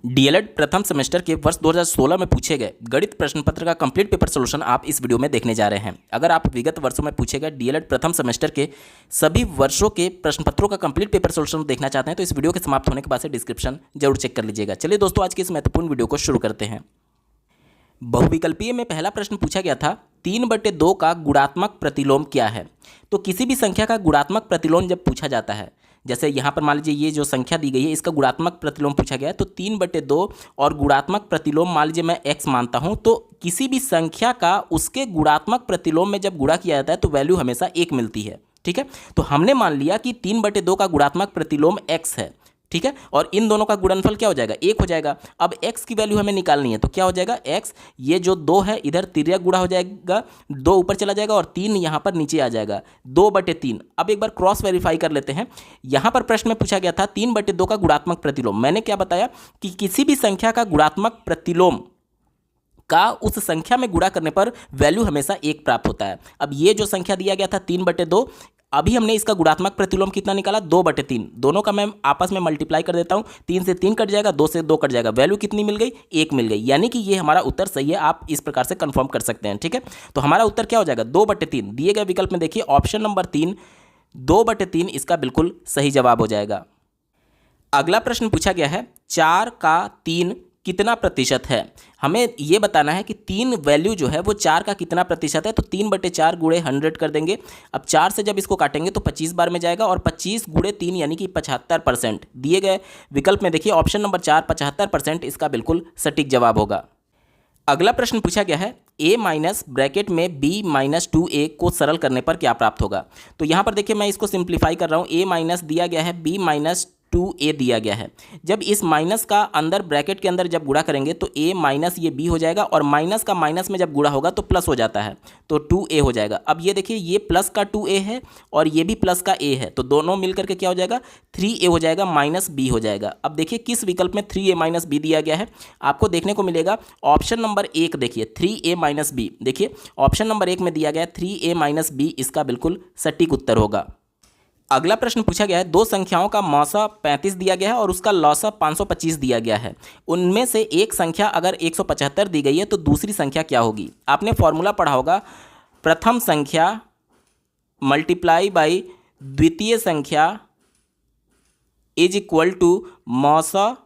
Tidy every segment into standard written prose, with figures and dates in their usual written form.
DElEd प्रथम semester के वर्ष 2016 में पूछे गए गणित प्रश्न पत्र का कंप्लीट पेपर सॉल्यूशन आप इस वीडियो में देखने जा रहे हैं। अगर आप विगत वर्षों में पूछे गए डीएलएड प्रथम सेमेस्टर के सभी वर्षों के प्रश्न पत्रों का कंप्लीट पेपर सॉल्यूशन देखना चाहते हैं तो इस वीडियो के समाप्त होने के बाद से डिस्क्रिप्शन जरूर चेक कर लीजिएगा। चलिए दोस्तों, आज की इस महत्वपूर्ण वीडियो को शुरू करते हैं। बहुविकल्पीय में पहला प्रश्न पूछा गया था 3/2 का गुणात्मक प्रतिलोम क्या है। तो किसी भी संख्या का गुणात्मक प्रतिलोम जब पूछा जाता है, जैसे यहाँ पर मान लीजिए ये जो संख्या दी गई है इसका गुणात्मक प्रतिलोम पूछा गया है, तो 3/2 और गुणात्मक प्रतिलोम मान लीजिए मैं x मानता हूँ, तो किसी भी संख्या का उसके गुणात्मक प्रतिलोम में जब गुणा किया जाता है तो वैल्यू हमेशा 1 मिलती है। ठीक है, तो हमने मान लिया कि 3/2 का गुणात्मक प्रतिलोम x है। ठीक है, और इन दोनों का गुणनफल क्या हो जाएगा, 1 हो जाएगा। अब x की वैल्यू हमें निकालनी है तो क्या हो जाएगा, x ये जो 2 है इधर तिर्यक गुणा हो जाएगा, 2 ऊपर चला जाएगा और 3 यहाँ पर नीचे आ जाएगा, 2/3। अब एक बार क्रॉस वेरीफाई कर लेते हैं। यहाँ पर प्रश्न में पूछा गया था 3/2 का गुणात्मक प्रतिलोम। मैंने क्या बताया कि किसी भी संख्या का गुणात्मक प्रतिलोम का उस संख्या में गुणा करने पर वैल्यू हमेशा 1 प्राप्त होता है। अब ये जो संख्या दिया गया था 3/2, अभी हमने इसका गुणात्मक प्रतिलोम कितना निकाला, 2/3। दोनों का मैं आपस में मल्टीप्लाई कर देता हूं, 3 से 3 कट जाएगा, 2 से 2 कट जाएगा, वैल्यू कितनी मिल गई, 1 मिल गई। यानी कि ये हमारा उत्तर सही है, आप इस प्रकार से कंफर्म कर सकते हैं। ठीक है, तो हमारा उत्तर क्या हो जाएगा, 2/3। दिए गए विकल्प में देखिए ऑप्शन नंबर 3 2/3 इसका बिल्कुल सही जवाब हो जाएगा। अगला प्रश्न पूछा गया है 4 का 3 कितना प्रतिशत है। हमें यह बताना है कि 3 वैल्यू जो है वो 4 का कितना प्रतिशत है। तो 3/4 गुणे 100 कर देंगे। अब 4 से जब इसको काटेंगे तो 25 बार में जाएगा और 25 गुणे 3 यानी कि 75%। दिए गए विकल्प में देखिए ऑप्शन नंबर 4 75% इसका बिल्कुल सटीक जवाब होगा। अगला प्रश्न पूछा गया है a माइनस ब्रैकेट में b माइनस 2a को सरल करने पर क्या प्राप्त होगा। तो यहाँ पर देखिए मैं इसको सिंप्लीफाई कर रहा हूँ। a माइनस दिया गया है, b माइनस 2a दिया गया है। जब इस माइनस का अंदर ब्रैकेट के अंदर जब गुणा करेंगे तो a माइनस ये b हो जाएगा और माइनस का माइनस में जब गुणा होगा तो प्लस हो जाता है, तो 2a हो जाएगा। अब ये देखिए ये प्लस का 2a है और ये भी प्लस का a है, तो दोनों मिलकर के क्या हो जाएगा, 3a हो जाएगा माइनस b हो जाएगा। अब देखिए किस विकल्प में 3a माइनस b दिया गया है, आपको देखने को मिलेगा ऑप्शन नंबर 1। देखिए 3a माइनस b, देखिए ऑप्शन नंबर 1 में दिया गया 3a माइनस b इसका बिल्कुल सटीक उत्तर होगा। अगला प्रश्न पूछा गया है दो संख्याओं का मौसा 35 दिया गया है और उसका लौसा 525 दिया गया है। उनमें से एक संख्या अगर 175 दी गई है तो दूसरी संख्या क्या होगी। आपने फॉर्मूला पढ़ा होगा, प्रथम संख्या मल्टीप्लाई बाई द्वितीय संख्या इज इक्वल टू मौसा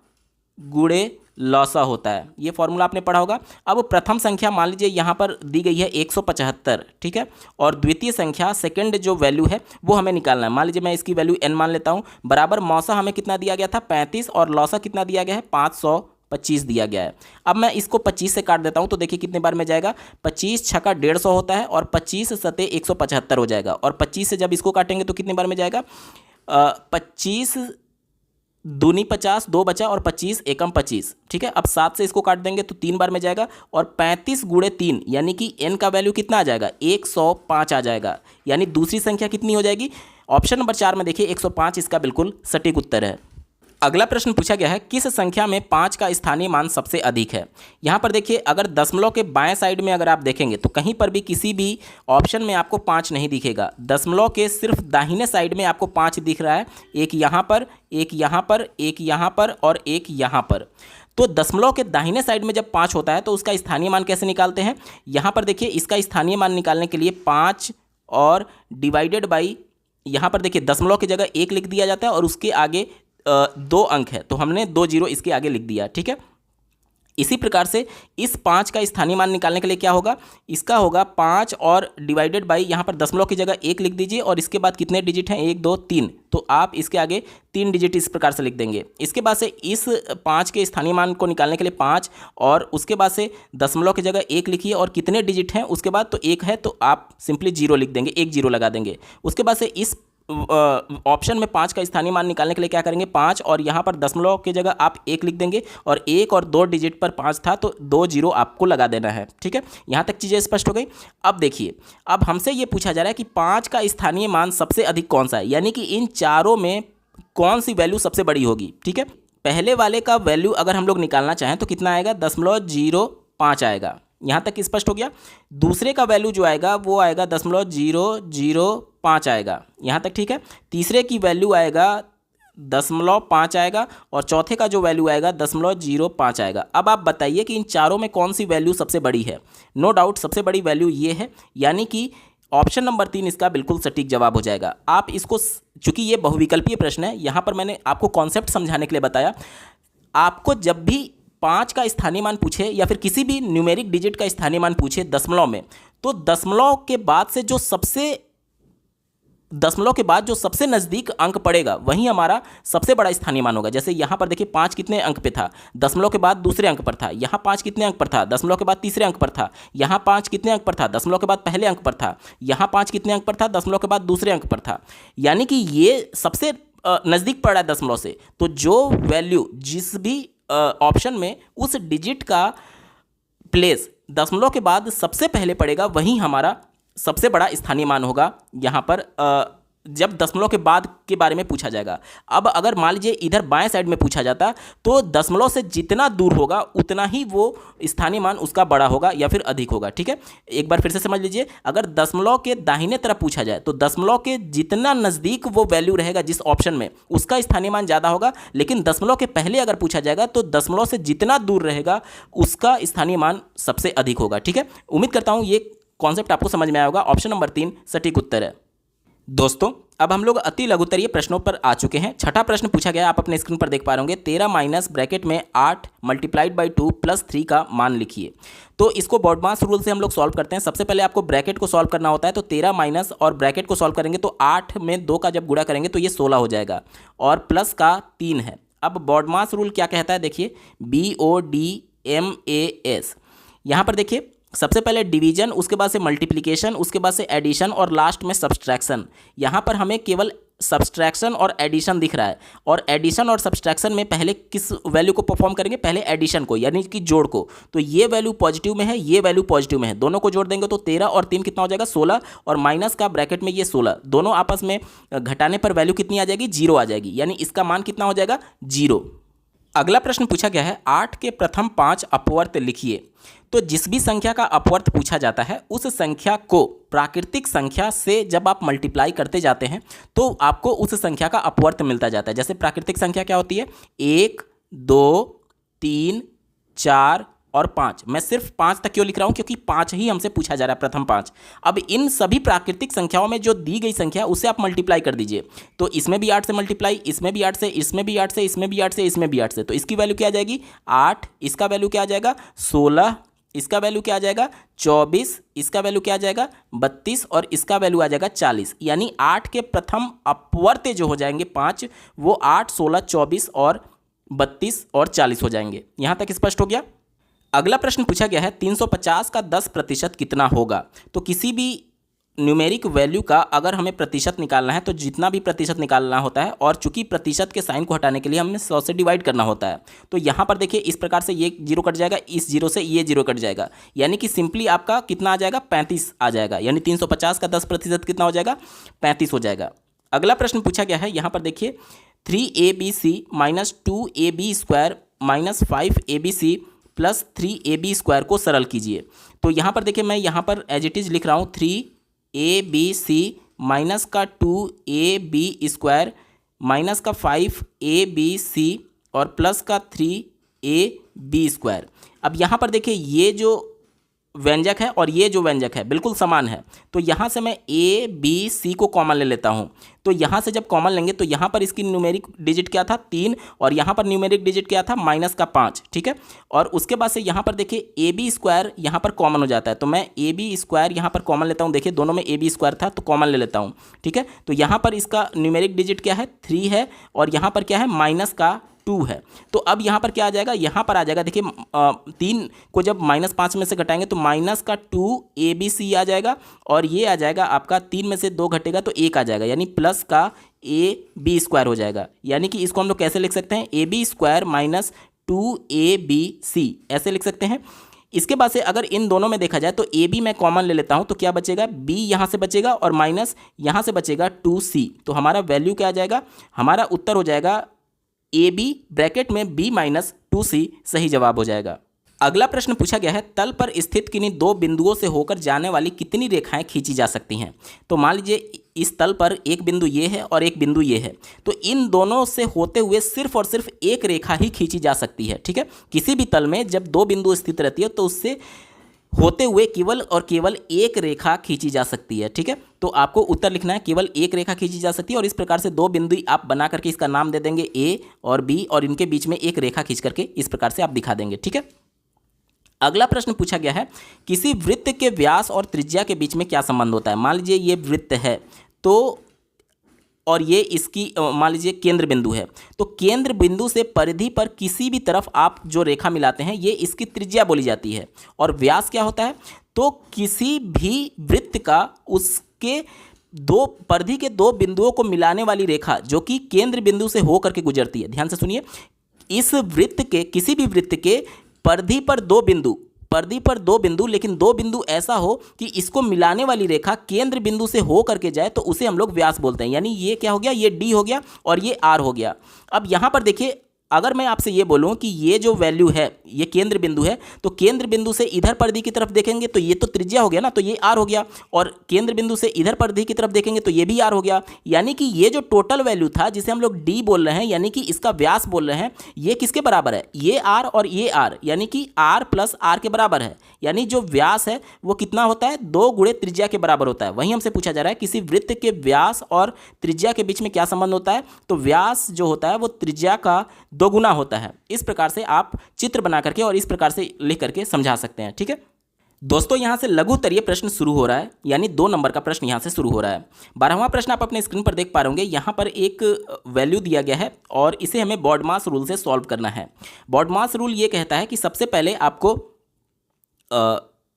गुणे लौसा होता है। ये फॉर्मूला आपने पढ़ा होगा। अब प्रथम संख्या मान लीजिए यहाँ पर दी गई है 175, ठीक है, और द्वितीय संख्या सेकंड जो वैल्यू है वो हमें निकालना है। मान लीजिए मैं इसकी वैल्यू n मान लेता हूँ, बराबर मौसा हमें कितना दिया गया था 35 और लौसा कितना दिया गया है 525 दिया गया है। अब मैं इसको 25 से काट देता हूँ तो देखिए कितने बार में जाएगा, 25 छक्का 150 होता है और 25 सते 175 हो जाएगा और 25 से जब इसको काटेंगे तो कितने बार में जाएगा, 25 दूनी 50, 2 बचा और 25 एकम 25। ठीक है, अब 7 से इसको काट देंगे तो 3 बार में जाएगा और 35 गुणे 3 यानी कि n का वैल्यू कितना आ जाएगा, 105 आ जाएगा। यानी दूसरी संख्या कितनी हो जाएगी, ऑप्शन नंबर 4 में देखिए 105 इसका बिल्कुल सटीक उत्तर है। अगला प्रश्न पूछा गया है किस संख्या में 5 का स्थानीय मान सबसे अधिक है। यहाँ पर देखिए अगर दशमलव के बाएं साइड में अगर आप देखेंगे तो कहीं पर भी किसी भी ऑप्शन में आपको 5 नहीं दिखेगा। दशमलव के सिर्फ दाहिने साइड में आपको 5 दिख रहा है, एक यहाँ पर, एक यहाँ पर, एक यहाँ पर और एक यहाँ पर। तो दशमलव के दाहिने साइड में जब 5 होता है तो उसका स्थानीय मान कैसे निकालते हैं। यहाँ पर देखिए इसका स्थानीय मान निकालने के लिए 5 और डिवाइडेड बाई, यहाँ पर देखिए दशमलव की जगह 1 लिख दिया जाता है और उसके आगे 2 अंक है तो हमने 2 जीरो इसके आगे लिख दिया। ठीक है, इसी प्रकार से इस 5 का स्थानीय मान निकालने के लिए क्या होगा, इसका होगा 5 और डिवाइडेड बाई, यहाँ पर दशमलव की जगह 1 लिख दीजिए और इसके बाद कितने डिजिट हैं, 1 2 3, तो आप इसके आगे 3 डिजिट इस प्रकार से लिख देंगे। इसके बाद से इस 5 के स्थानीय मान को निकालने के लिए 5 और उसके बाद से दशमलव की जगह 1 लिखिए और कितने डिजिट हैं उसके बाद, तो 1 है तो आप सिंपली 0 लिख देंगे, 1 0 लगा देंगे। उसके बाद से इस ऑप्शन में 5 का स्थानीय मान निकालने के लिए क्या करेंगे, 5 और यहाँ पर दशमलव की जगह आप 1 लिख देंगे और 1 और 2 डिजिट पर 5 था तो 2 जीरो आपको लगा देना है। ठीक है, यहाँ तक चीज़ें स्पष्ट हो गई। अब देखिए, अब हमसे ये पूछा जा रहा है कि 5 का स्थानीय मान सबसे अधिक कौन सा है, यानी कि इन चारों में कौन सी वैल्यू सबसे बड़ी होगी। ठीक है, पहले वाले का वैल्यू अगर हम लोग निकालना चाहें तो कितना आएगा, 0.05 आएगा। यहाँ तक स्पष्ट हो गया। दूसरे का वैल्यू जो आएगा वो आएगा 0.005 आएगा, यहाँ तक ठीक है। तीसरे की वैल्यू आएगा 0.5 आएगा और चौथे का जो वैल्यू आएगा 0.05 आएगा। अब आप बताइए कि इन चारों में कौन सी वैल्यू सबसे बड़ी है। नो डाउट सबसे बड़ी वैल्यू ये है, यानी कि ऑप्शन नंबर 3 इसका बिल्कुल सटीक जवाब हो जाएगा। आप इसको, चूंकि ये बहुविकल्पीय प्रश्न है, यहाँ पर मैंने आपको कॉन्सेप्ट समझाने के लिए बताया। आपको जब भी 5 का स्थानीय मान पूछे या फिर किसी भी न्यूमेरिक डिजिट का स्थानीय मान पूछे दशमलव में, तो दशमलव के बाद जो सबसे नज़दीक अंक पड़ेगा वही हमारा सबसे बड़ा स्थानीय मान होगा। जैसे यहाँ पर देखिए 5 कितने अंक पे था, दशमलव के बाद दूसरे अंक पर था। यहाँ 5 कितने अंक पर था, दशमलव के बाद तीसरे अंक पर था। यहाँ 5 कितने अंक पर था, दशमलव के बाद पहले अंक पर था। यहाँ 5 कितने अंक पर था, दशमलव के बाद दूसरे अंक पर था। यानी कि ये सबसे नज़दीक पड़ रहा है दशमलव से। तो जो वैल्यू जिस भी ऑप्शन में उस डिजिट का प्लेस दशमलव के बाद सबसे पहले पड़ेगा वही हमारा सबसे बड़ा स्थानीय मान होगा यहाँ पर, जब दशमलव के बाद के बारे में पूछा जाएगा। अब अगर मान लीजिए इधर बाएं साइड में पूछा जाता तो दशमलव से जितना दूर होगा उतना ही वो स्थानीय मान उसका बड़ा होगा या फिर अधिक होगा। ठीक है, एक बार फिर से समझ लीजिए, अगर दशमलव के दाहिने तरफ पूछा जाए तो दशमलव के जितना नज़दीक वो वैल्यू रहेगा जिस ऑप्शन में, उसका स्थानीय मान ज़्यादा होगा। लेकिन दशमलव के पहले अगर पूछा जाएगा तो दशमलव से जितना दूर रहेगा उसका स्थानीय मान सबसे अधिक होगा। ठीक है, उम्मीद करता हूँ ये कॉन्सेप्ट आपको समझ में आया होगा। ऑप्शन नंबर 3 सटीक उत्तर है। दोस्तों अब हम लोग अति लघुत्तरीय प्रश्नों पर आ चुके हैं। छठा प्रश्न पूछा गया, आप अपने स्क्रीन पर देख पा रहे होंगे, 13 माइनस ब्रैकेट में 8 मल्टीप्लाइड बाई 2 प्लस 3 का मान लिखिए। तो इसको बॉडमास रूल से हम लोग सॉल्व करते हैं। सबसे पहले आपको ब्रैकेट को सॉल्व करना होता है। तो 13 माइनस और ब्रैकेट को सॉल्व करेंगे तो 8 में 2 का जब गुणा करेंगे तो ये 16 हो जाएगा और प्लस का 3 है। अब बॉडमास रूल क्या कहता है, देखिए BODMAS। यहाँ पर देखिए सबसे पहले डिवीजन, उसके बाद से मल्टीप्लिकेशन, उसके बाद से एडिशन और लास्ट में सब्सट्रैक्शन। यहाँ पर हमें केवल सब्सट्रैक्शन और एडिशन दिख रहा है, और एडिशन और सब्सट्रैक्शन में पहले किस वैल्यू को परफॉर्म करेंगे, पहले एडिशन को, यानी कि जोड़ को। तो ये वैल्यू पॉजिटिव में है, ये वैल्यू पॉजिटिव में है, दोनों को जोड़ देंगे तो 13 और 3 कितना हो जाएगा, 16, और माइनस का ब्रैकेट में ये 16, दोनों आपस में घटाने पर वैल्यू कितनी आ जाएगी, 0 आ जाएगी, यानी इसका मान कितना हो जाएगा, 0। अगला प्रश्न पूछा गया है, 8 के प्रथम 5 अपवर्त लिखिए। तो जिस भी संख्या का अपवर्त पूछा जाता है उस संख्या को प्राकृतिक संख्या से जब आप मल्टीप्लाई करते जाते हैं तो आपको उस संख्या का अपवर्त मिलता जाता है। जैसे प्राकृतिक संख्या क्या होती है, 1, 2, 3, 4 और 5। मैं सिर्फ 5 तक क्यों लिख रहा हूं, क्योंकि 5 ही हमसे पूछा जा रहा है, प्रथम 5। अब इन सभी प्राकृतिक संख्याओं में जो दी गई संख्या उससे आप मल्टीप्लाई कर दीजिए। तो इसमें भी 8 से मल्टीप्लाई, इसमें भी 8 से, इसमें भी 8 से, इसमें भी 8 से, इसमें भी 8 से। तो इसकी वैल्यू क्या आ जाएगी, 8, इसका वैल्यू क्या आ जाएगा, 16, इसका वैल्यू क्या आ जाएगा, 24, इसका वैल्यू क्या आ जाएगा, 32, और इसका वैल्यू आ जाएगा 40। यानी 8 के प्रथम अपवर्त जो हो जाएंगे 5, वो 8, 16, 24 और 32 और 40 हो जाएंगे। यहां तक स्पष्ट हो गया। अगला प्रश्न पूछा गया है, 350 का 10% कितना होगा। तो किसी भी न्यूमेरिक वैल्यू का अगर हमें प्रतिशत निकालना है तो जितना भी प्रतिशत निकालना होता है, और चूंकि प्रतिशत के साइन को हटाने के लिए हमें 100 से डिवाइड करना होता है। तो यहाँ पर देखिए इस प्रकार से ये 0 कट जाएगा, इस 0 से ये 0 कट जाएगा, यानी कि सिंपली आपका कितना आ जाएगा, 35 आ जाएगा। यानी 350 का 10% कितना हो जाएगा, 35 हो जाएगा। अगला प्रश्न पूछा गया है, यहाँ पर देखिए 3ABC minus 2AB² minus 5ABC plus 3AB² को सरल कीजिए। तो यहाँ पर देखिए मैं यहाँ पर एज इट इज़ लिख रहा हूँ, 3ABC माइनस का 2AB² माइनस का 5ABC और प्लस का 3AB²। अब यहाँ पर देखिए ये जो व्यंजक है और ये जो व्यंजक है बिल्कुल समान है। तो यहाँ से मैं ABC को कॉमन ले लेता हूँ। तो यहाँ से जब कॉमन लेंगे तो यहाँ पर इसकी न्यूमेरिक डिजिट क्या था, 3, और यहाँ पर न्यूमेरिक डिजिट क्या था, माइनस का 5। ठीक है, और उसके बाद से यहाँ पर देखिए AB² यहाँ पर कॉमन हो जाता है। तो मैं AB² यहाँ पर कॉमन लेता हूँ। देखिए दोनों में AB² था तो कॉमन ले लेता हूँ। ठीक है, तो यहाँ पर इसका न्यूमेरिक डिजिट क्या है, 3 है, और यहाँ पर क्या है, माइनस का 2 है। तो अब यहाँ पर क्या आ जाएगा, यहाँ पर आ जाएगा, देखिए 3 को जब माइनस 5 में से घटाएंगे तो माइनस का 2ABC आ जाएगा, और ये आ जाएगा आपका 3 में से 2 घटेगा तो 1 आ जाएगा, यानी प्लस का AB² हो जाएगा। यानी कि इसको हम लोग कैसे लिख सकते हैं, AB² माइनस 2ABC ऐसे लिख सकते हैं। इसके बाद से अगर इन दोनों में देखा जाए तो AB मैं कॉमन ले लेता हूं तो क्या बचेगा, B यहाँ से बचेगा और माइनस यहाँ से बचेगा 2C। तो हमारा वैल्यू क्या आ जाएगा, हमारा उत्तर हो जाएगा AB ब्रैकेट में B माइनस 2C सही जवाब हो जाएगा। अगला प्रश्न पूछा गया है, तल पर स्थित किन्हीं दो बिंदुओं से होकर जाने वाली कितनी रेखाएं खींची जा सकती हैं। तो मान लीजिए इस तल पर एक बिंदु ये है और एक बिंदु ये है, तो इन दोनों से होते हुए सिर्फ और सिर्फ एक रेखा ही खींची जा सकती है। ठीक है, किसी भी तल में जब दो बिंदु स्थित रहती है तो उससे होते हुए केवल और केवल एक रेखा खींची जा सकती है। ठीक है, तो आपको उत्तर लिखना है, केवल एक रेखा खींची जा सकती है। और इस प्रकार से दो बिंदु आप बना करके इसका नाम दे देंगे ए और बी, और इनके बीच में एक रेखा खींच करके इस प्रकार से आप दिखा देंगे। ठीक है, अगला प्रश्न पूछा गया है, किसी वृत्त के व्यास और त्रिज्या के बीच में क्या संबंध होता है। मान लीजिए ये वृत्त है तो, और ये इसकी मान लीजिए केंद्र बिंदु है, तो केंद्र बिंदु से परिधि पर किसी भी तरफ आप जो रेखा मिलाते हैं ये इसकी त्रिज्या बोली जाती है। और व्यास क्या होता है, तो किसी भी वृत्त का उसके दो परिधि के दो बिंदुओं को मिलाने वाली रेखा जो कि केंद्र बिंदु से होकर के गुजरती है। ध्यान से सुनिए, इस वृत्त के किसी भी वृत्त के परिधि पर दो बिंदु, लेकिन दो बिंदु ऐसा हो कि इसको मिलाने वाली रेखा केंद्र बिंदु से हो करके जाए, तो उसे हम लोग व्यास बोलते हैं। यानी ये क्या हो गया, ये डी हो गया और ये आर हो गया। अब यहां पर देखिए, अगर मैं आपसे ये बोलूं कि ये जो वैल्यू है ये केंद्र बिंदु है, तो केंद्र बिंदु से इधर परिधि की तरफ देखेंगे तो ये तो त्रिज्या हो गया ना, तो ये आर हो गया, और केंद्र बिंदु से इधर परिधि की तरफ देखेंगे तो ये भी आर हो गया। यानी कि ये जो टोटल वैल्यू था जिसे हम लोग डी बोल रहे हैं, यानी कि इसका व्यास बोल रहे हैं, ये किसके बराबर है, ये आर और ये आर, यानी कि आर प्लस आर के बराबर है। यानी जो व्यास है वो कितना होता है, 2 गुणे त्रिज्या के बराबर होता है। वहीं हमसे पूछा जा रहा है किसी वृत्त के व्यास और त्रिज्या के बीच में क्या संबंध होता है, तो व्यास जो होता है वो त्रिज्या का दोगुना होता है। इस प्रकार से आप चित्र बना करके और इस प्रकार से लिख करके समझा सकते हैं। ठीक है दोस्तों, यहां से लघु उत्तरीय प्रश्न शुरू हो रहा है, यानी 2 नंबर का प्रश्न यहां से शुरू हो रहा है। 12वां प्रश्न आप अपने स्क्रीन पर देख पा रहे होंगे। यहां पर एक वैल्यू दिया गया है और इसे हमें बॉडमास रूल से सॉल्व करना है। बॉडमास रूल ये कहता है कि सबसे पहले आपको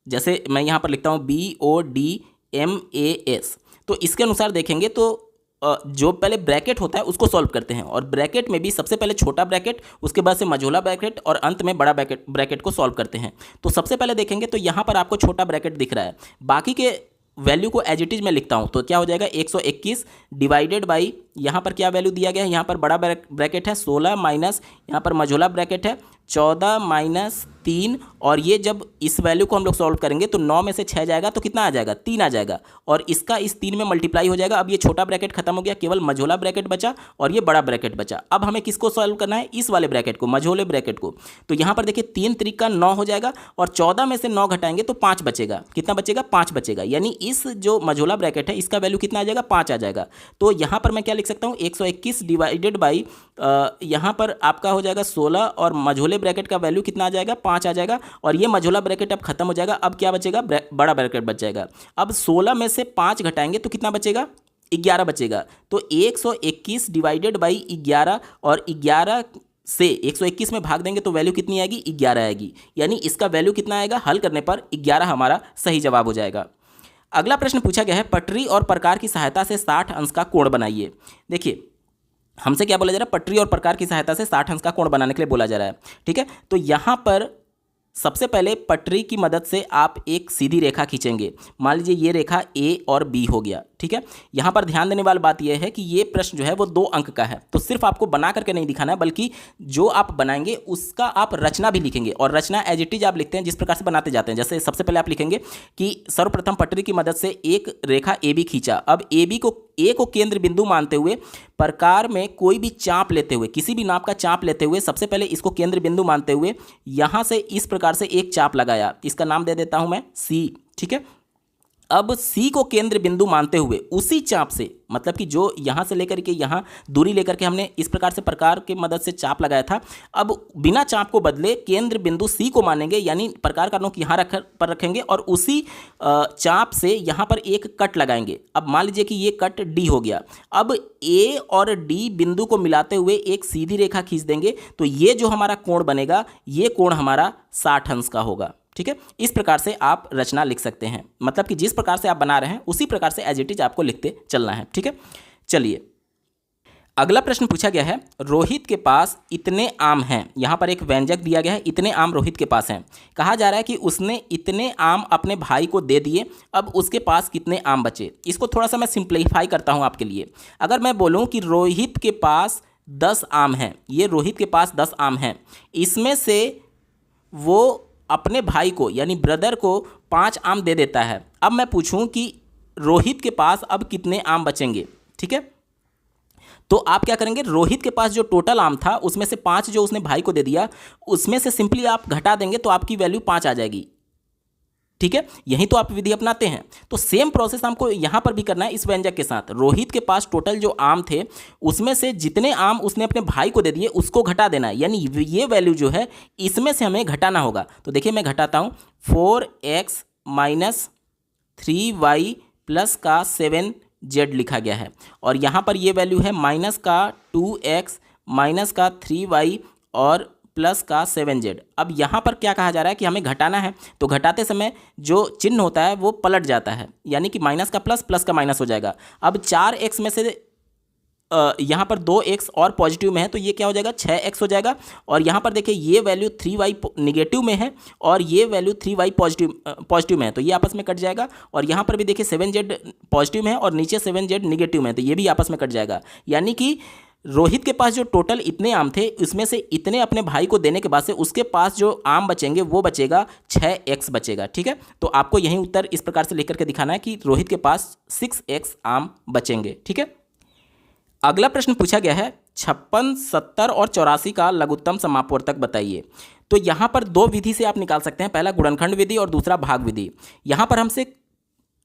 जैसे मैं यहां पर लिखता हूं BODMAS, तो इसके अनुसार देखेंगे तो जो पहले ब्रैकेट होता है उसको सॉल्व करते हैं, और ब्रैकेट में भी सबसे पहले छोटा ब्रैकेट, उसके बाद से मझोला ब्रैकेट और अंत में बड़ा ब्रैकेट को सॉल्व करते हैं। तो सबसे पहले देखेंगे तो यहाँ पर आपको छोटा ब्रैकेट दिख रहा है, बाकी के वैल्यू को एज इट इज में लिखता हूँ तो क्या हो जाएगा 121 डिवाइडेड बाई, यहाँ पर क्या वैल्यू दिया गया है, यहाँ पर बड़ा ब्रैकेट है 16 माइनस यहाँ पर मझोला ब्रैकेट है 14 माइनस 3, और ये जब इस वैल्यू को हम लोग सॉल्व करेंगे तो 9 में से 6 जाएगा तो कितना आ जाएगा, 3 आ जाएगा, और इसका इस 3 में मल्टीप्लाई हो जाएगा। अब ये छोटा ब्रैकेट खत्म हो गया, केवल मझोला ब्रैकेट बचा और ये बड़ा ब्रैकेट बचा। अब हमें किसको सॉल्व करना है, इस वाले ब्रैकेट को, मझोले ब्रैकेट को। तो यहाँ पर देखिए 3 त्रिक का 9 हो जाएगा, और 14 में से 9 घटाएंगे तो 5 बचेगा। कितना बचेगा, 5 बचेगा। यानी इस जो मझोला ब्रैकेट है इसका वैल्यू कितना आ जाएगा, 5 आ जाएगा। तो यहाँ पर मैं क्या लिख सकता हूँ, 121 डिवाइडेड बाई यहाँ पर आपका हो जाएगा 16, और मझोले ब्रैकेट का वैल्यू कितना आ जाएगा, 5 आ जाएगा, और ये मझोला ब्रैकेट अब खत्म हो जाएगा। अब क्या बचेगा, बड़ा ब्रैकेट बच जाएगा। अब 16 में से 5 घटाएंगे तो कितना बचेगा, 11 बचेगा। तो 121 डिवाइडेड बाई 11, और 11 से 121 में भाग देंगे तो वैल्यू कितनी आएगी, 11 आएगी। यानी इसका वैल्यू कितना आएगा, हल करने पर 11 हमारा सही जवाब हो जाएगा। अगला प्रश्न पूछा गया है, पटरी और प्रकार की सहायता से 60 अंश का कोण बनाइए। देखिए हमसे क्या बोला जा रहा है, पटरी और प्रकार की सहायता से 60 अंश का कोण बनाने के लिए बोला जा रहा है। ठीक है, तो यहाँ पर सबसे पहले पटरी की मदद से आप एक सीधी रेखा खींचेंगे। मान लीजिए ये रेखा ए और बी हो गया। ठीक है, यहाँ पर ध्यान देने वाली बात यह है कि ये प्रश्न जो है वो 2 अंक का है, तो सिर्फ आपको बना करके नहीं दिखाना है, बल्कि जो आप बनाएंगे उसका आप रचना भी लिखेंगे, और रचना एज इट इज आप लिखते हैं जिस प्रकार से बनाते जाते हैं। जैसे सबसे पहले आप लिखेंगे कि सर्वप्रथम पटरी की मदद से एक रेखा ए बी खींचा। अब ए को केंद्र बिंदु मानते हुए प्रकार में कोई भी चाप लेते हुए, किसी भी नाप का चाप लेते हुए, सबसे पहले इसको केंद्र बिंदु मानते हुए यहाँ से इस प्रकार से एक चाप लगाया, इसका नाम दे देता हूँ मैं सी। ठीक है, अब सी को केंद्र बिंदु मानते हुए उसी चाप से, मतलब कि जो यहाँ से लेकर के यहाँ दूरी लेकर के हमने इस प्रकार से प्रकार की मदद से चाप लगाया था, अब बिना चाप को बदले केंद्र बिंदु सी को मानेंगे, यानी प्रकार का नोक यहाँ पर रखेंगे और उसी चाप से यहाँ पर एक कट लगाएंगे। अब मान लीजिए कि ये कट डी हो गया। अब ए और डी बिंदु को मिलाते हुए एक सीधी रेखा खींच देंगे, तो ये जो हमारा कोण बनेगा, ये कोण हमारा 60 अंश का होगा। ठीक है, इस प्रकार से आप रचना लिख सकते हैं, मतलब कि जिस प्रकार से आप बना रहे हैं उसी प्रकार से एज इट इज आपको लिखते चलना है। ठीक है, चलिए अगला प्रश्न पूछा गया है, रोहित के पास इतने आम हैं। यहाँ पर एक व्यंजक दिया गया है, इतने आम रोहित के पास हैं। कहा जा रहा है कि उसने इतने आम अपने भाई को दे दिए, अब उसके पास कितने आम बचे। इसको थोड़ा सा मैं सिंप्लीफाई करता हूँ आपके लिए। अगर मैं बोलूँ कि रोहित के पास 10 आम हैं, ये रोहित के पास 10 आम हैं, इसमें से वो अपने भाई को यानी ब्रदर को 5 आम दे देता है। अब मैं पूछूं कि रोहित के पास अब कितने आम बचेंगे, ठीक है। तो आप क्या करेंगे, रोहित के पास जो टोटल आम था उसमें से 5 जो उसने भाई को दे दिया उसमें से सिंपली आप घटा देंगे तो आपकी वैल्यू 5 आ जाएगी, ठीक है। यही तो आप विधि अपनाते हैं। तो सेम प्रोसेस हमको यहां पर भी करना है इस व्यंजक के साथ। रोहित के पास टोटल जो आम थे उसमें से जितने आम उसने अपने भाई को दे दिए उसको घटा देना है, यानी ये वैल्यू जो है इसमें से हमें घटाना होगा। तो देखिए मैं घटाता हूं, 4x माइनस 3y प्लस का 7z लिखा गया है, और यहाँ पर ये वैल्यू है माइनस का 2x माइनस का 3y और प्लस का 7z। अब यहाँ पर क्या कहा जा रहा है कि हमें घटाना है, तो घटाते समय जो चिन्ह होता है वो पलट जाता है, यानी कि माइनस का प्लस, प्लस का माइनस हो जाएगा। अब 4x में से यहाँ पर 2x और पॉजिटिव में है तो ये क्या हो जाएगा, 6x हो जाएगा। और यहाँ पर देखिए ये वैल्यू 3y निगेटिव में है और ये वैल्यू 3y पॉजिटिव में है, तो ये आपस में कट जाएगा। और यहाँ पर भी देखिए 7z पॉजिटिव में है और नीचे 7z निगेटिव में है, तो ये भी आपस में कट जाएगा। यानी कि रोहित के पास जो टोटल इतने आम थे उसमें से इतने अपने भाई को देने के बाद से उसके पास जो आम बचेंगे वो बचेगा 6x बचेगा, ठीक है। तो आपको यही उत्तर इस प्रकार से लिख करके दिखाना है कि रोहित के पास 6x आम बचेंगे, ठीक है। अगला प्रश्न पूछा गया है 56, 70 और 84 का लघुत्तम समापवर्तक बताइए। तो यहाँ पर 2 विधि से आप निकाल सकते हैं, पहला गुणनखंड विधि और दूसरा भाग विधि। यहाँ पर हमसे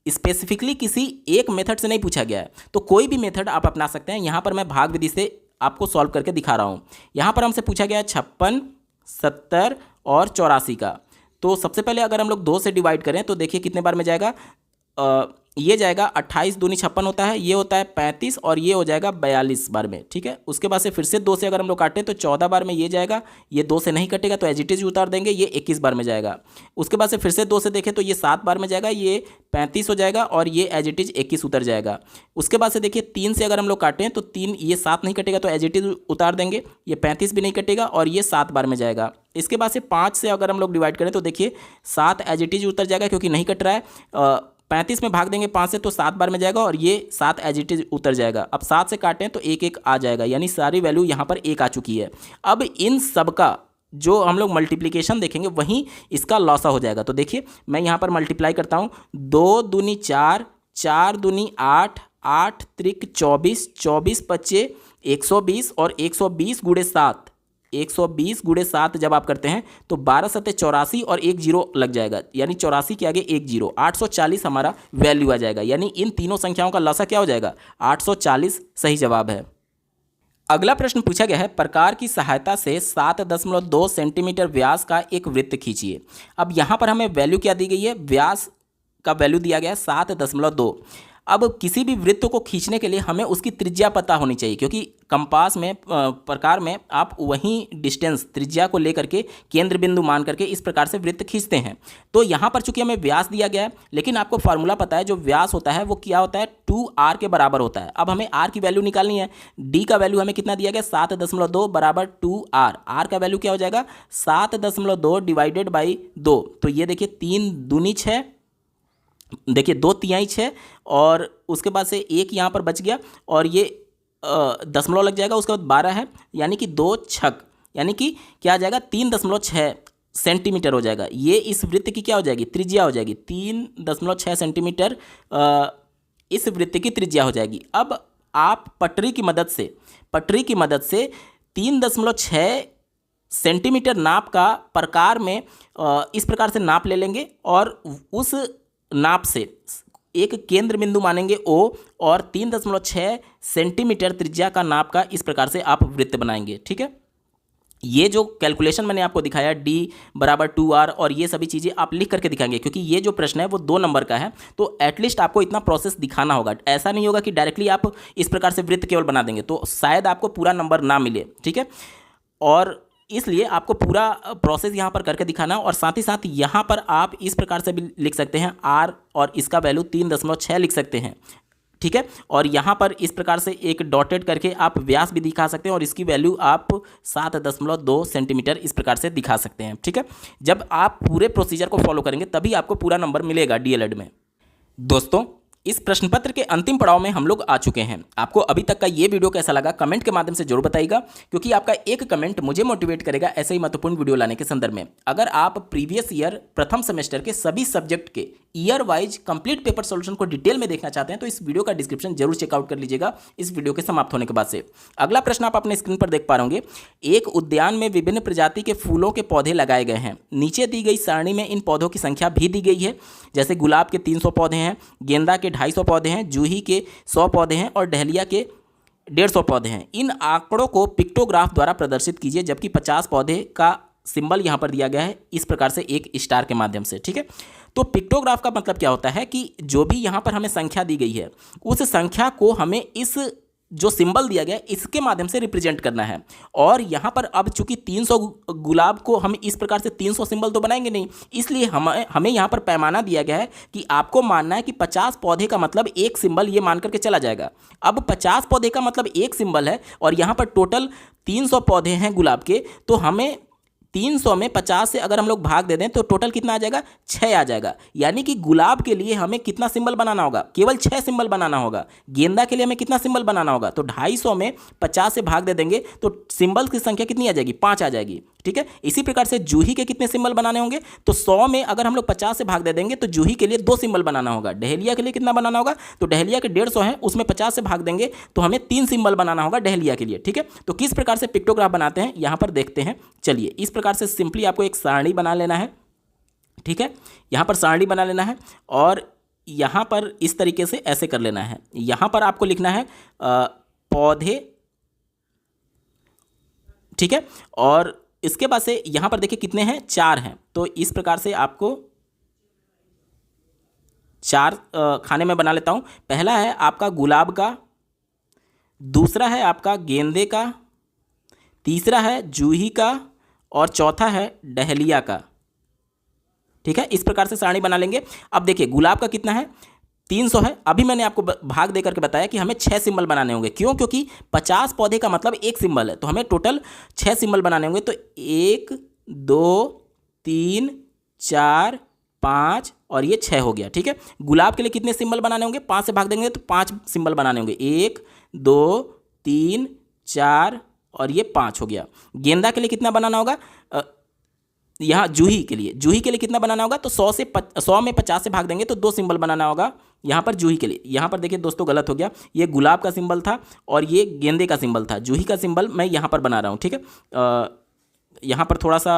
स्पेसिफिकली किसी एक मेथड से नहीं पूछा गया है, तो कोई भी मेथड आप अपना सकते हैं। यहाँ पर मैं भाग विधि से आपको सॉल्व करके दिखा रहा हूँ। यहाँ पर हमसे पूछा गया है 56, 70 और 84 का। तो सबसे पहले अगर हम लोग 2 से डिवाइड करें तो देखिए कितने बार में जाएगा, ये जाएगा 28 दूनी 56 होता है, ये होता है 35 और ये हो जाएगा 42 बार में, ठीक है। उसके बाद से फिर से 2 से अगर हम लोग काटें तो 14 बार में ये जाएगा, ये 2 से नहीं कटेगा तो एज इट इज उतार देंगे, ये 21 बार में जाएगा। उसके बाद से फिर से 2 से देखें तो ये 7 बार में जाएगा, ये 35 हो जाएगा और ये एज इट इज 21 उतर जाएगा। उसके बाद से देखिए 3 से अगर हम लोग काटें तो 3, ये 7 नहीं कटेगा तो एज इट इज उतार देंगे, ये 35 भी नहीं कटेगा और ये 7 बार में जाएगा। इसके बाद से 5 से अगर हम लोग डिवाइड करें तो देखिए 7 एज इट इज उतर जाएगा क्योंकि नहीं कट रहा है। 35 में भाग देंगे 5 से तो 7 बार में जाएगा और ये 7 एज इट इज उतर जाएगा। अब 7 से काटें तो 1 1 आ जाएगा, यानी सारी वैल्यू यहाँ पर 1 आ चुकी है। अब इन सब का जो हम लोग मल्टीप्लिकेशन देखेंगे वहीं इसका लॉसा हो जाएगा। तो देखिए मैं यहाँ पर मल्टीप्लाई करता हूँ, 2 दूनी 4, 4 दूनी 8, 8 त्रिक 24, 24 पच्चे 120 और 120 गुणे 7, 120 गुणे 7 जब आप करते हैं तो 12 सत्ते 84 और 1 जीरो लग जाएगा, यानी 84 के आगे 1 जीरो, 840 हमारा वैल्यू आ जाएगा। यानी इन तीनों संख्याओं का लसा क्या हो जाएगा, 840 सही जवाब है। अगला प्रश्न पूछा गया है, प्रकार की सहायता से 7.2 सेंटीमीटर व्यास का एक वृत्त खींचिए। अब यहाँ पर हमें वैल्यू क्या दी गई है, व्यास का वैल्यू दिया गया है 7.2। अब किसी भी वृत्त को खींचने के लिए हमें उसकी त्रिज्या पता होनी चाहिए, क्योंकि कंपास में प्रकार में आप वही डिस्टेंस त्रिज्या को लेकर के केंद्र बिंदु मान करके इस प्रकार से वृत्त खींचते हैं। तो यहाँ पर चूंकि हमें व्यास दिया गया है, लेकिन आपको फार्मूला पता है जो व्यास होता है वो क्या होता है, 2r के बराबर होता है। अब हमें r की वैल्यू निकालनी है, d का वैल्यू हमें कितना दिया गया, 7.2 बराबर 2r। r का वैल्यू क्या हो जाएगा, 7.2 डिवाइडेड बाई 2। तो ये देखिए 3 दूनी 6, देखिए 2 तिहाई 6 और उसके बाद से 1 यहाँ पर बच गया और ये दशमलव लग जाएगा, उसके बाद 12 है, यानी कि 2 छक, यानी कि क्या आ जाएगा 3.6 सेंटीमीटर हो जाएगा। ये इस वृत्त की क्या हो जाएगी, त्रिज्या हो जाएगी, 3.6 सेंटीमीटर इस वृत्त की त्रिज्या हो जाएगी। अब आप पटरी की मदद से 3.6 सेंटीमीटर नाप का प्रकार में इस प्रकार से नाप ले लेंगे और उस नाप से एक केंद्र बिंदु मानेंगे O और 3.6 सेंटीमीटर त्रिज्या का नाप का इस प्रकार से आप वृत्त बनाएंगे, ठीक है। ये जो कैलकुलेशन मैंने आपको दिखाया d बराबर 2r और ये सभी चीज़ें आप लिख करके दिखाएंगे, क्योंकि ये जो प्रश्न है वो 2 नंबर का है, तो एटलीस्ट आपको इतना प्रोसेस दिखाना होगा। ऐसा नहीं होगा कि डायरेक्टली आप इस प्रकार से वृत्त केवल बना देंगे तो शायद आपको पूरा नंबर ना मिले, ठीक है। और इसलिए आपको पूरा प्रोसेस यहाँ पर करके दिखाना, और साथ ही साथ यहाँ पर आप इस प्रकार से भी लिख सकते हैं r और इसका वैल्यू 3.6 लिख सकते हैं, ठीक है। और यहाँ पर इस प्रकार से एक डॉटेड करके आप व्यास भी दिखा सकते हैं और इसकी वैल्यू आप 7.2 सेंटीमीटर इस प्रकार से दिखा सकते हैं, ठीक है। जब आप पूरे प्रोसीजर को फॉलो करेंगे तभी आपको पूरा नंबर मिलेगा डीएलएड में। दोस्तों इस प्रश्न पत्र के अंतिम पड़ाव में हम लोग आ चुके हैं। आपको अभी तक का ये वीडियो कैसा लगा कमेंट के माध्यम से जरूर बताइएगा, क्योंकि आपका एक कमेंट मुझे मोटिवेट करेगा ऐसे ही महत्वपूर्ण वीडियो लाने के संदर्भ में। अगर आप प्रीवियस ईयर प्रथम सेमेस्टर के सभी सब्जेक्ट के year wise complete paper solution को डिटेल में देखना चाहते हैं तो इस वीडियो का डिस्क्रिप्शन जरूर चेकआउट कर लीजिएगा इस वीडियो के समाप्त होने के बाद से। अगला प्रश्न आप अपने स्क्रीन पर देख पा रहे होंगे, एक उद्यान में विभिन्न प्रजाति के फूलों के पौधे लगाए गए हैं। नीचे दी गई सारणी में इन पौधों की संख्या भी दी गई है, जैसे गुलाब के 300 पौधे हैं, गेंदा के 250 पौधे हैं, जूही के 100 पौधे हैं और डहलिया के 150 पौधे हैं। इन आंकड़ों को पिक्टोग्राफ द्वारा प्रदर्शित कीजिए, जबकि 50 पौधे का सिंबल यहाँ पर दिया गया है इस प्रकार से एक स्टार के माध्यम से। ठीक है, तो पिक्टोग्राफ का मतलब क्या होता है कि जो भी यहाँ पर हमें संख्या दी गई है उस संख्या को हमें इस जो सिंबल दिया गया है इसके माध्यम से रिप्रेजेंट करना है। और यहाँ पर अब चूंकि 300 गुलाब को हम इस प्रकार से 300 सिंबल तो बनाएंगे नहीं, इसलिए हमें यहाँ पर पैमाना दिया गया है कि आपको मानना है कि 50 पौधे का मतलब एक सिंबल ये मान करके चला जाएगा। अब 50 पौधे का मतलब एक सिंबल है और यहाँ पर टोटल 300 पौधे हैं गुलाब के, तो हमें 300 में 50 से अगर हम लोग भाग दे दें तो टोटल कितना आ जाएगा, 6 आ जाएगा। यानी कि गुलाब के लिए हमें कितना सिंबल बनाना होगा, केवल 6 सिंबल बनाना होगा। गेंदा के लिए हमें कितना सिंबल बनाना होगा, तो 250 में 50 से भाग दे देंगे तो सिंबल की संख्या कितनी आ जाएगी, 5 आ जाएगी। ठीक है, इसी प्रकार से जूही के कितने सिंबल बनाने होंगे, तो 100 में अगर हम लोग 50 से भाग दे देंगे तो जूही के लिए 2 सिंबल बनाना होगा। डहलिया के लिए कितना बनाना होगा, तो डहलिया के 150 है, उसमें 50 से भाग देंगे तो हमें 3 सिंबल बनाना होगा डहलिया के लिए। ठीक है, तो किस प्रकार से पिक्टोग्राफ बनाते हैं यहाँ पर देखते हैं। चलिए, इस प्रकार से सिंपली आपको एक सारणी बना लेना है। ठीक है, यहाँ पर सारणी बना लेना है और यहाँ पर इस तरीके से ऐसे कर लेना है। यहाँ पर आपको लिखना है पौधे। ठीक है, और इसके बाद से यहाँ पर देखिए कितने हैं, 4 हैं, तो इस प्रकार से आपको 4 खाने में बना लेता हूँ। पहला है आपका गुलाब का, दूसरा है आपका गेंदे का, तीसरा है जूही का और चौथा है डहलिया का। ठीक है, इस प्रकार से सारणी बना लेंगे। अब देखिए गुलाब का कितना है, 300 है। अभी मैंने आपको भाग देकर के बताया कि हमें 6 सिंबल बनाने होंगे। क्यों, क्योंकि 50 पौधे का मतलब एक सिंबल है, तो हमें टोटल 6 सिंबल बनाने होंगे। तो 1 2 3 4 5 और ये 6 हो गया। ठीक है, गुलाब के लिए कितने सिंबल बनाने होंगे, 5 से भाग देंगे तो 5 सिंबल बनाने होंगे, 1 2 3 4 और ये 5 हो गया। गेंदा के लिए कितना बनाना होगा, यहाँ जूही के लिए कितना बनाना होगा, तो 100 में 50 से भाग देंगे तो 2 सिंबल बनाना होगा यहाँ पर जूही के लिए। यहाँ पर देखिए दोस्तों गलत हो गया, ये गुलाब का सिंबल था और ये गेंदे का सिंबल था। जूही का सिंबल मैं यहाँ पर बना रहा हूँ। ठीक है, यहाँ पर थोड़ा सा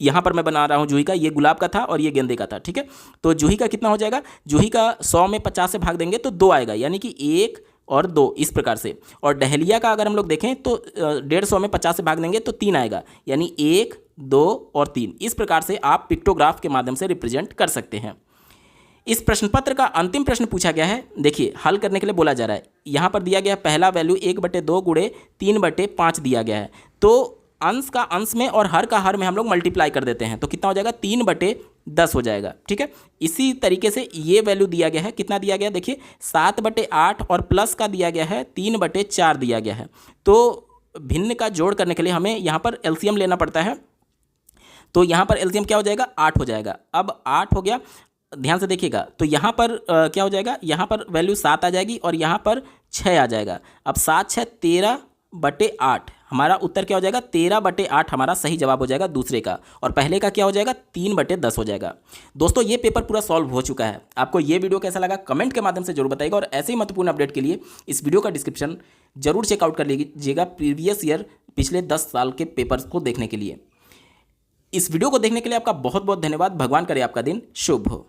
यहाँ पर मैं बना रहा हूँ जूही का, ये गुलाब का था और ये गेंदे का था। ठीक है, तो जूही का कितना हो जाएगा, जूही का 100 में 50 से भाग देंगे तो 2 आएगा, यानी कि 1 और 2 इस प्रकार से। और डहलिया का अगर हम लोग देखें तो 150 में 50 से भाग देंगे तो 3 आएगा, यानी 1 2 और 3। इस प्रकार से आप पिक्टोग्राफ के माध्यम से रिप्रेजेंट कर सकते हैं। इस प्रश्न पत्र का अंतिम प्रश्न पूछा गया है, देखिए हल करने के लिए बोला जा रहा है। यहाँ पर दिया गया पहला वैल्यू 1/2 गुणे 3/5 दिया गया है, तो अंश का अंश में और हर का हर में हम लोग मल्टीप्लाई कर देते हैं तो कितना हो जाएगा, 3/10 हो जाएगा। ठीक है, इसी तरीके से ये वैल्यू दिया गया है, कितना दिया गया देखिए 7/8 और प्लस का दिया गया है 3/4 दिया गया है। तो भिन्न का जोड़ करने के लिए हमें यहाँ पर एलसीएम लेना पड़ता है, तो यहाँ पर एलसीएम क्या हो जाएगा, 8 हो जाएगा। अब 8 हो गया, ध्यान से देखिएगा, तो यहाँ पर क्या हो जाएगा, यहाँ पर वैल्यू 7 आ जाएगी और यहाँ पर 6 आ जाएगा। अब 7 6 13/8, हमारा उत्तर क्या हो जाएगा, 13/8 हमारा सही जवाब हो जाएगा दूसरे का, और पहले का क्या हो जाएगा, 3/10 हो जाएगा। दोस्तों ये पेपर पूरा सॉल्व हो चुका है। आपको ये वीडियो कैसा लगा कमेंट के माध्यम से जरूर बताइएगा, और ऐसे ही महत्वपूर्ण अपडेट के लिए इस वीडियो का डिस्क्रिप्शन जरूर चेकआउट कर लीजिएगा प्रीवियस ईयर पिछले 10 साल के पेपर्स को देखने के लिए। इस वीडियो को देखने के लिए आपका बहुत बहुत धन्यवाद। भगवान करे आपका दिन शुभ हो।